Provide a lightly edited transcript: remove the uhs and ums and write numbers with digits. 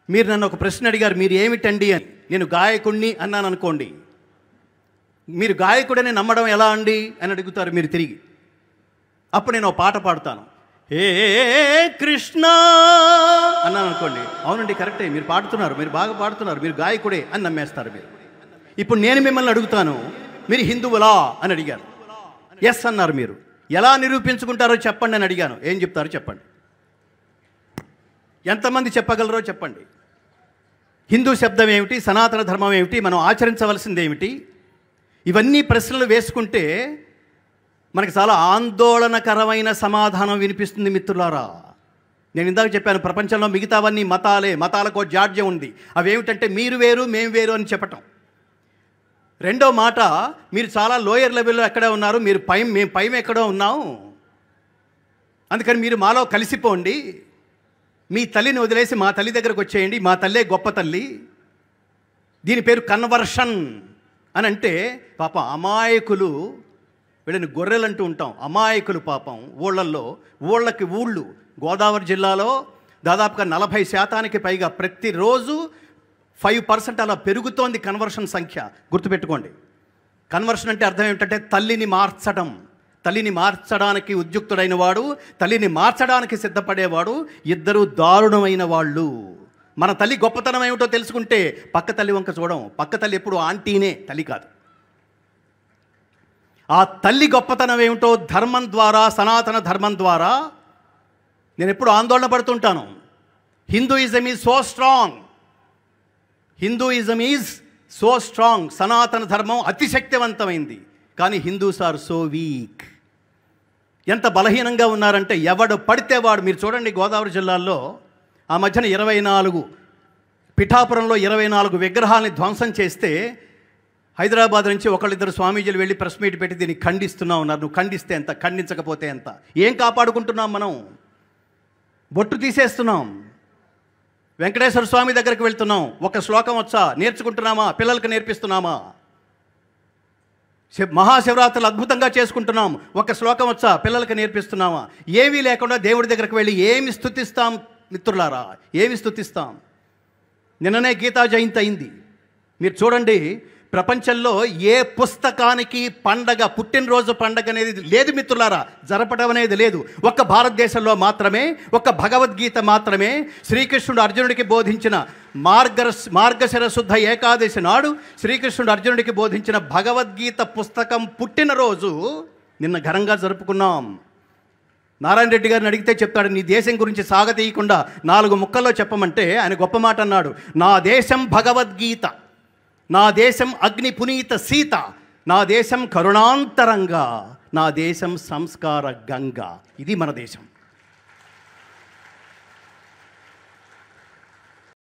మీరు నన్ను ఒక ప్రశ్న అడిగారు, మీరు ఏమిటండి అని. నేను గాయకుడిని అన్నాను అనుకోండి, మీరు గాయకుడని నమ్మడం ఎలా అండి అని అడుగుతారు మీరు తిరిగి. అప్పుడు నేను ఒక పాట పాడుతాను, ఏ కృష్ణ అన్నాను అనుకోండి, అవునండి కరెక్టే, మీరు పాడుతున్నారు, మీరు బాగా పాడుతున్నారు, మీరు గాయకుడే అని నమ్మేస్తారు మీరు. ఇప్పుడు నేను మిమ్మల్ని అడుగుతాను, మీరు హిందువులా అని అడిగారు, ఎస్ అన్నారు. మీరు ఎలా నిరూపించుకుంటారో చెప్పండి అని అడిగాను, ఏం చెప్తారో చెప్పండి, ఎంతమంది చెప్పగలరో చెప్పండి. హిందూ శబ్దం ఏమిటి, సనాతన ధర్మం ఏమిటి, మనం ఆచరించవలసింది ఏమిటి, ఇవన్నీ ప్రశ్నలు వేసుకుంటే మనకి చాలా ఆందోళనకరమైన సమాధానం వినిపిస్తుంది మిత్రులారా. నేను ఇందాక చెప్పాను, ప్రపంచంలో మిగతావన్నీ మతాలే, మతాలకు జాడ్యం ఉంది. అవేమిటంటే మీరు వేరు మేము వేరు అని చెప్పటం. రెండో మాట, మీరు చాలా లోయర్ లెవెల్లో ఎక్కడే ఉన్నారు, మేము పైన ఎక్కడో ఉన్నాం, అందుకని మీరు మాలో కలిసిపోండి, మీ తల్లిని వదిలేసి మా తల్లి దగ్గరకు వచ్చేయండి, మా తల్లే గొప్ప తల్లి. దీని పేరు కన్వర్షన్ అని. అంటే పాపం అమాయకులు, వీళ్ళని గొర్రెలు అంటూ ఉంటాం, అమాయకులు పాపం ఊళ్ళకి గోదావరి జిల్లాలో దాదాపుగా 40% పైగా ప్రతిరోజు 5% అలా పెరుగుతోంది కన్వర్షన్ సంఖ్య. గుర్తుపెట్టుకోండి, కన్వర్షన్ అంటే అర్థం ఏమిటంటే తల్లిని మార్చడం. తల్లిని మార్చడానికి ఉద్యుక్తుడైన వాడు, తల్లిని మార్చడానికి సిద్ధపడేవాడు, ఇద్దరు దారుణమైన వాళ్ళు. మన తల్లి గొప్పతనం ఏమిటో తెలుసుకుంటే పక్క తల్లి వంక చూడం. పక్క తల్లి ఎప్పుడు ఆంటీనే, తల్లి కాదు. ఆ తల్లి గొప్పతనం ఏమిటో ధర్మం ద్వారా, సనాతన ధర్మం ద్వారా నేను ఎప్పుడు ఆందోళన పడుతుంటాను. Hinduism is so strong, Hinduism is so strong. సనాతన ధర్మం అతిశక్తివంతమైంది, కానీ హిందూస్ ఆర్ సో వీక్. ఎంత బలహీనంగా ఉన్నారంటే ఎవడు పడితే వాడు. మీరు చూడండి, గోదావరి జిల్లాల్లో ఆ మధ్యన 24 పిఠాపురంలో 24 విగ్రహాలని ధ్వంసం చేస్తే హైదరాబాద్ నుంచి ఒకళ్ళిద్దరు స్వామీజీలు వెళ్ళి ప్రెస్ మీట్ పెట్టి దీన్ని ఖండిస్తున్నా ఉన్నారు. నువ్వు ఖండిస్తే ఎంత, ఖండించకపోతే ఎంత? ఏం కాపాడుకుంటున్నాం మనం? బొట్టు తీసేస్తున్నాం, వెంకటేశ్వర స్వామి దగ్గరికి వెళ్తున్నాం, ఒక శ్లోకం వచ్చా నేర్చుకుంటున్నామా, పిల్లలకు నేర్పిస్తున్నామా? మహాశివరాత్రులు అద్భుతంగా చేసుకుంటున్నాం, ఒక శ్లోకం వచ్చా పిల్లలకు నేర్పిస్తున్నామా? ఏమీ లేకుండా దేవుడి దగ్గరికి వెళ్ళి ఏమి స్తుతిస్తాం మిత్రులారా, ఏమి స్తుతిస్తాం? నిన్ననే గీతా జయంతి అయింది. మీరు చూడండి, ప్రపంచంలో ఏ పుస్తకానికి పండగ, పుట్టినరోజు పండగ అనేది లేదు మిత్రులారా, జరపడం అనేది లేదు. ఒక్క భారతదేశంలో మాత్రమే, ఒక్క భగవద్గీత మాత్రమే శ్రీకృష్ణుడు అర్జునుడికి బోధించిన మార్గశిర శుద్ధ ఏకాదశి నాడు శ్రీకృష్ణుడు అర్జునుడికి బోధించిన భగవద్గీత పుస్తకం పుట్టినరోజు నిన్న ఘనంగా జరుపుకున్నాం. నారాయణ రెడ్డి గారిని అడిగితే చెప్తాడు, నీ దేశం గురించి సాగతీయకుండా 4 ముక్కల్లో చెప్పమంటే ఆయన గొప్ప మాట అన్నాడు. నా దేశం భగవద్గీత, నా దేశం అగ్ని పునీత సీత, నా దేశం కరుణాంతరంగా, నా దేశం సంస్కార గంగా. ఇది మన దేశం.